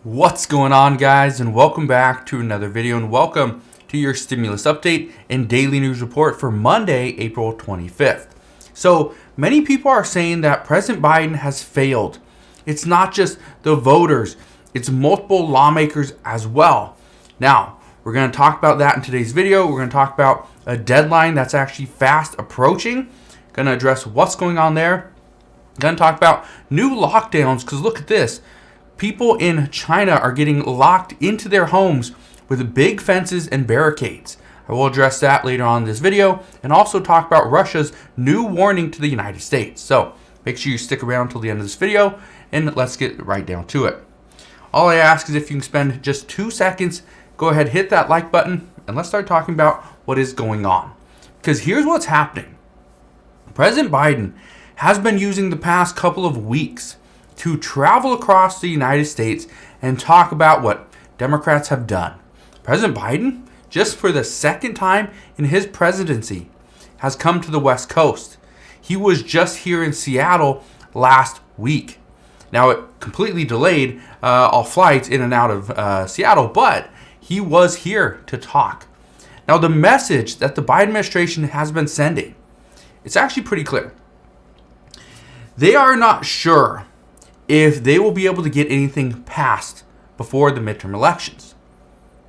What's going on, guys, and welcome back to another video, and welcome to your stimulus update and daily news report for Monday, April 25th. So many people are saying that President Biden has failed. It's not just the voters, it's multiple lawmakers as well. Now, we're going to talk about that in today's video. We're going to talk about a deadline that's actually fast approaching. Going to address what's going on there. Going to talk about new lockdowns, because look at this. People in China are getting locked into their homes with big fences and barricades. I will address that later on in this video, and also talk about Russia's new warning to the United States. So make sure you stick around till the end of this video, and let's get right down to it. All I ask is if you can spend just 2 seconds, go ahead, hit that like button, and let's start talking about what is going on. Because here's what's happening. President Biden has been using the past couple of weeks to travel across the United States and talk about what Democrats have done. President Biden, just for the second time in his presidency, has come to the West Coast. He was just here in Seattle last week. Now, it completely delayed all flights in and out of Seattle, but he was here to talk. Now, the message that the Biden administration has been sending, it's actually pretty clear. They are not sure if they will be able to get anything passed before the midterm elections.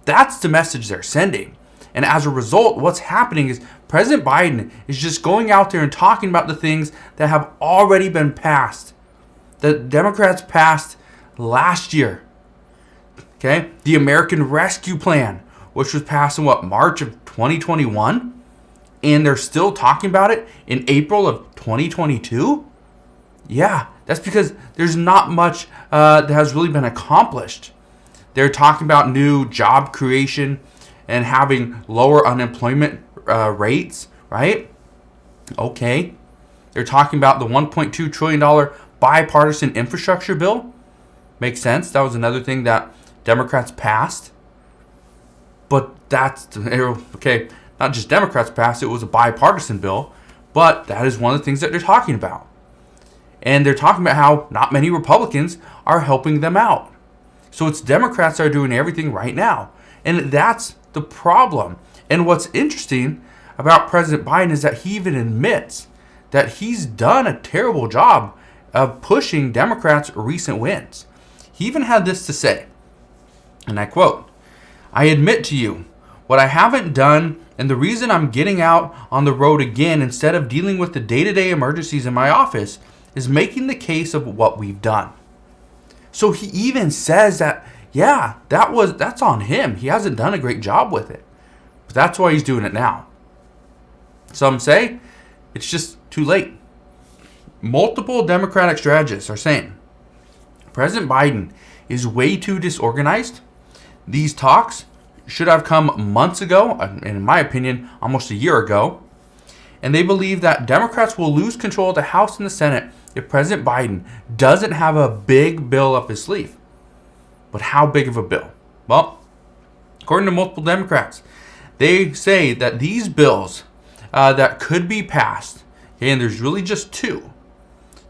That's the message they're sending. And as a result, what's happening is President Biden is just going out there and talking about the things that have already been passed, that Democrats passed last year. Okay? The American Rescue Plan, which was passed in March of 2021? And they're still talking about it in April of 2022? Yeah, that's because there's not much that has really been accomplished. They're talking about new job creation and having lower unemployment rates, right? Okay. They're talking about the $1.2 trillion bipartisan infrastructure bill. Makes sense. That was another thing that Democrats passed. But that's, okay, not just Democrats passed, it was a bipartisan bill. But that is one of the things that they're talking about. And they're talking about how not many Republicans are helping them out. So it's Democrats that are doing everything right now. And that's the problem. And what's interesting about President Biden is that he even admits that he's done a terrible job of pushing Democrats' recent wins. He even had this to say, and I quote, "I admit to you, what I haven't done and the reason I'm getting out on the road again instead of dealing with the day-to-day emergencies in my office is making the case of what we've done." So he even says that, yeah, that's on him. He hasn't done a great job with it. But that's why he's doing it now. Some say it's just too late. Multiple Democratic strategists are saying President Biden is way too disorganized. These talks should have come months ago, and in my opinion, almost a year ago. And they believe that Democrats will lose control of the House and the Senate if President Biden doesn't have a big bill up his sleeve. But how big of a bill? Well, according to multiple Democrats, they say that these bills that could be passed, okay, and there's really just two.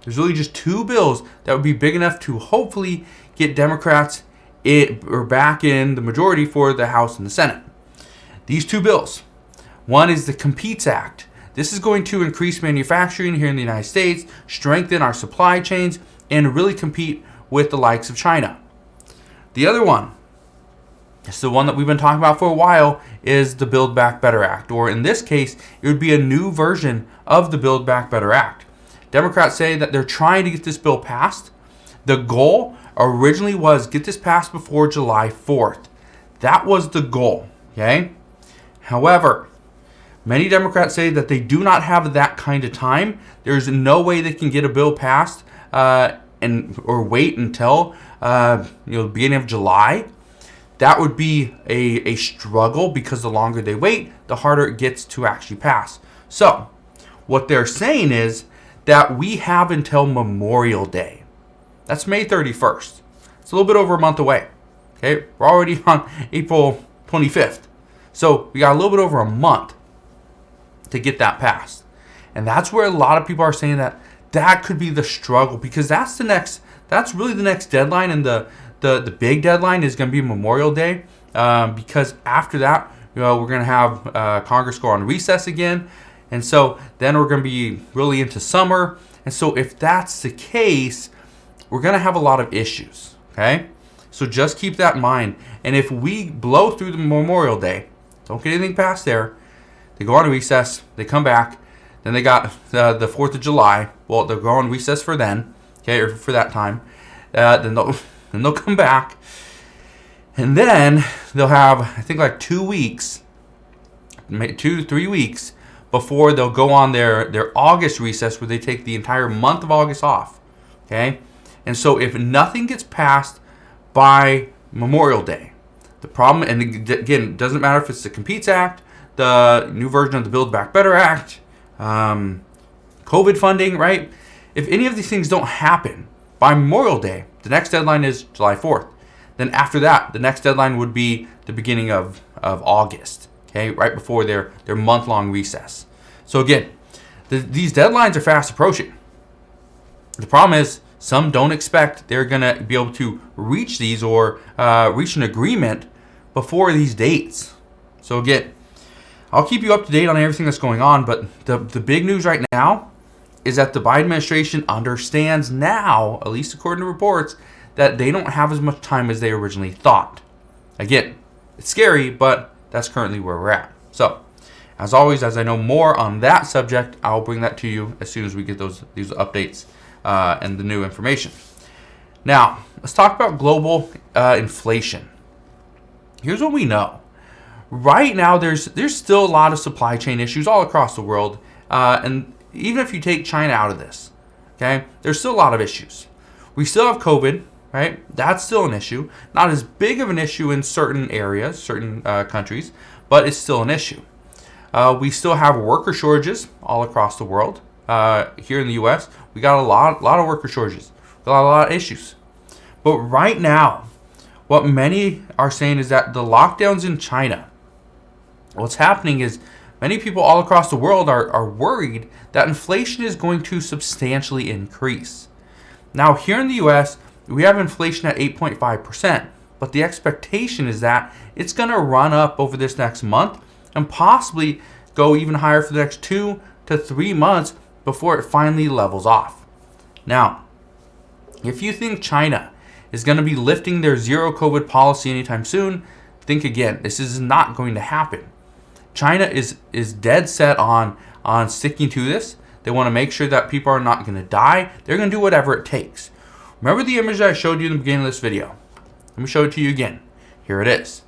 There's really just two bills that would be big enough to hopefully get Democrats back in the majority for the House and the Senate. These two bills. One is the Competes Act. This is going to increase manufacturing here in the United States, strengthen our supply chains, and really compete with the likes of China. The other one, it's the one that we've been talking about for a while, is the Build Back Better Act. Or in this case, it would be a new version of the Build Back Better Act. Democrats say that they're trying to get this bill passed. The goal originally was get this passed before July 4th. That was the goal, okay? However, many Democrats say that they do not have that kind of time. There's no way they can get a bill passed or wait until the beginning of July. That would be a struggle, because the longer they wait, the harder it gets to actually pass. So what they're saying is that we have until Memorial Day. That's May 31st. It's a little bit over a month away. Okay, we're already on April 25th. So we got a little bit over a month to get that passed. And that's where a lot of people are saying that could be the struggle, because that's really the next deadline, and the big deadline is going to be Memorial Day, because after that, we're going to have Congress go on recess again. And so then we're going to be really into summer. And so if that's the case, we're going to have a lot of issues, okay? So just keep that in mind. And if we blow through the Memorial Day, don't get anything past there, they go on recess, they come back, then they got the 4th of July. Well, they'll go on recess for then, okay, or for that time. Then they'll come back. And then they'll have, I think, like 2 weeks, 2 to 3 weeks, before they'll go on their August recess, where they take the entire month of August off, okay? And so if nothing gets passed by Memorial Day, the problem, and again, it doesn't matter if it's the Competes Act, the new version of the Build Back Better Act, COVID funding, right? If any of these things don't happen by Memorial Day, the next deadline is July 4th. Then after that, the next deadline would be the beginning of August, okay, right before their month-long recess. So again, these deadlines are fast approaching. The problem is some don't expect they're going to be able to reach these or reach an agreement before these dates. So again, I'll keep you up to date on everything that's going on, but the big news right now is that the Biden administration understands now, at least according to reports, that they don't have as much time as they originally thought. Again, it's scary, but that's currently where we're at. So, as always, as I know more on that subject, I'll bring that to you as soon as we get these updates and the new information. Now, let's talk about global inflation. Here's what we know. Right now, there's still a lot of supply chain issues all across the world, and even if you take China out of this, okay, there's still a lot of issues. We still have COVID, right? That's still an issue. Not as big of an issue in certain areas, certain countries, but it's still an issue. We still have worker shortages all across the world. Here in the U.S., we got a lot of worker shortages. We got a lot of issues. But right now, what many are saying is that the lockdowns in China, what's happening is many people all across the world are worried that inflation is going to substantially increase. Now, here in the U.S., we have inflation at 8.5%, but the expectation is that it's going to run up over this next month and possibly go even higher for the next 2 to 3 months before it finally levels off. Now, if you think China is going to be lifting their zero COVID policy anytime soon, think again. This is not going to happen. China is dead set on sticking to this. They want to make sure that people are not going to die. They're going to do whatever it takes. Remember the image that I showed you in the beginning of this video? Let me show it to you again. Here it is.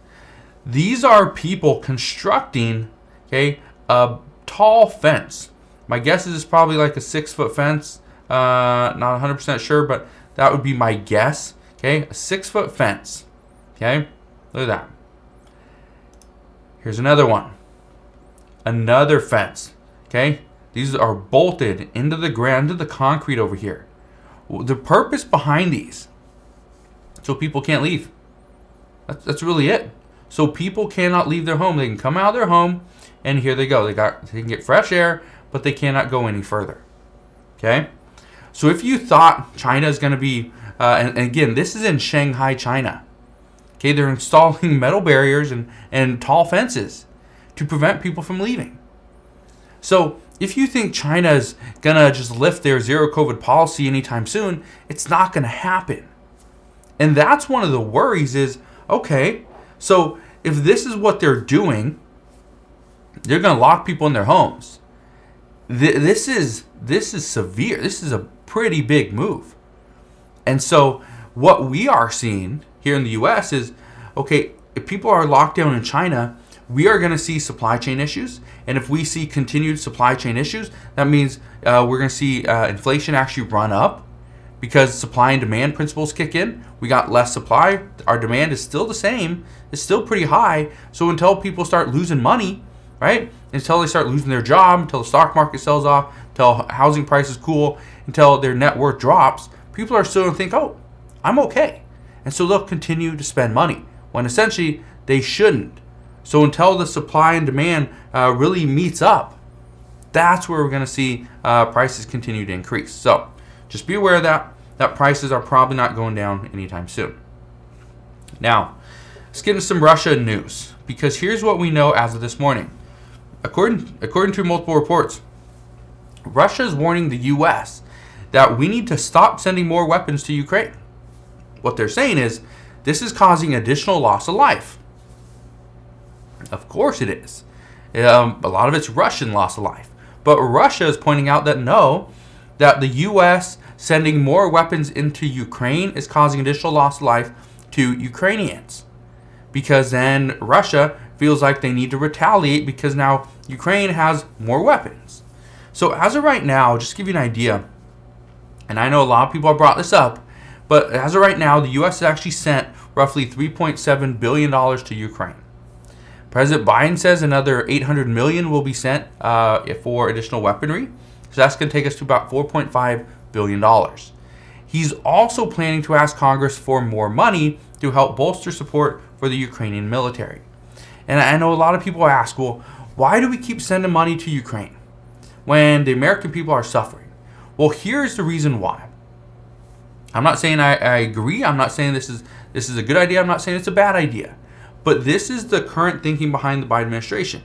These are people constructing, okay, a tall fence. My guess is it's probably like a 6-foot fence. Not 100% sure, but that would be my guess. Okay, a 6-foot fence. Okay, look at that. Here's another one. Another fence. Okay, these are bolted into the ground, into the concrete over here. The purpose behind these, so people can't leave. That's really it. So people cannot leave their home. They can come out of their home, and here they go. They can get fresh air, but they cannot go any further. Okay, so if you thought China is going to be, and again, this is in Shanghai, China. Okay, they're installing metal barriers and tall fences to prevent people from leaving. So if you think China is going to just lift their zero COVID policy anytime soon, it's not going to happen. And that's one of the worries is, okay, so if this is what they're doing, they're going to lock people in their homes. This is severe. This is a pretty big move. And so what we are seeing here in the U.S. is, okay, if people are locked down in China, we are going to see supply chain issues. And if we see continued supply chain issues, that means we're going to see inflation actually run up because supply and demand principles kick in. We got less supply. Our demand is still the same. It's still pretty high. So until people start losing money, right? Until they start losing their job, until the stock market sells off, until housing prices cool, until their net worth drops, people are still going to think, oh, I'm okay. And so they'll continue to spend money when essentially they shouldn't. So until the supply and demand really meets up, that's where we're going to see prices continue to increase. So just be aware of that prices are probably not going down anytime soon. Now, let's get into some Russia news, because here's what we know as of this morning. According to multiple reports, Russia is warning the U.S. that we need to stop sending more weapons to Ukraine. What they're saying is this is causing additional loss of life. Of course it is. A lot of it's Russian loss of life. But Russia is pointing out that no, that the U.S. sending more weapons into Ukraine is causing additional loss of life to Ukrainians. Because then Russia feels like they need to retaliate because now Ukraine has more weapons. So as of right now, just to give you an idea, and I know a lot of people have brought this up, but as of right now, the U.S. has actually sent roughly $3.7 billion to Ukraine. President Biden says another $800 million will be sent for additional weaponry. So that's going to take us to about $4.5 billion. He's also planning to ask Congress for more money to help bolster support for the Ukrainian military. And I know a lot of people ask, well, why do we keep sending money to Ukraine when the American people are suffering? Well, here's the reason why. I'm not saying I agree. I'm not saying this is a good idea. I'm not saying it's a bad idea. But this is the current thinking behind the Biden administration,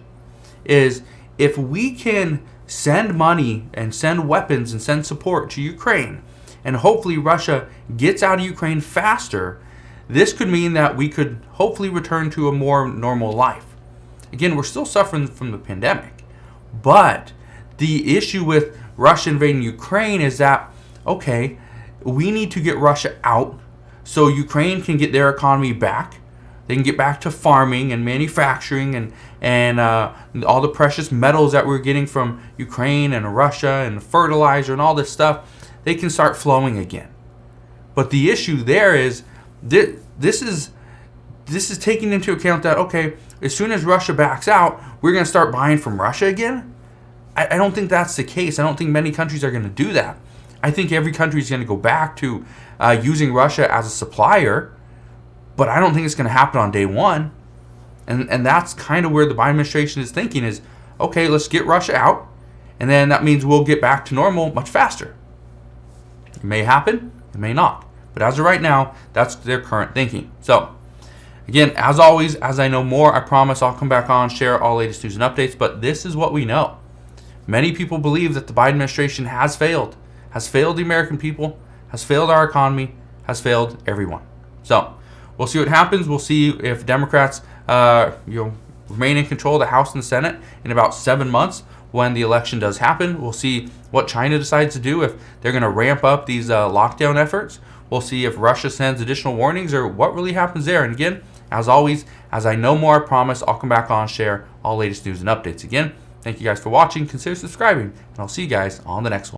is if we can send money and send weapons and send support to Ukraine, and hopefully Russia gets out of Ukraine faster, this could mean that we could hopefully return to a more normal life. Again, we're still suffering from the pandemic, but the issue with Russia invading Ukraine is that, okay, we need to get Russia out so Ukraine can get their economy back. They can get back to farming and manufacturing and all the precious metals that we're getting from Ukraine and Russia and fertilizer and all this stuff. They can start flowing again. But the issue there is this is taking into account that, okay, as soon as Russia backs out, we're going to start buying from Russia again. I don't think that's the case. I don't think many countries are going to do that. I think every country is going to go back to using Russia as a supplier, but I don't think it's going to happen on day one. And that's kind of where the Biden administration is thinking is, okay, let's get Russia out, and then that means we'll get back to normal much faster. It may happen, it may not. But as of right now, that's their current thinking. So, again, as always, as I know more, I promise I'll come back on, share all latest news and updates, but this is what we know. Many people believe that the Biden administration has failed the American people, has failed our economy, has failed everyone. So, we'll see what happens. We'll see if Democrats remain in control of the House and the Senate in about 7 months when the election does happen. We'll see what China decides to do, if they're going to ramp up these lockdown efforts. We'll see if Russia sends additional warnings or what really happens there. And again, as always, as I know more, I promise I'll come back on and share all latest news and updates. Again, thank you guys for watching. Consider subscribing, and I'll see you guys on the next one.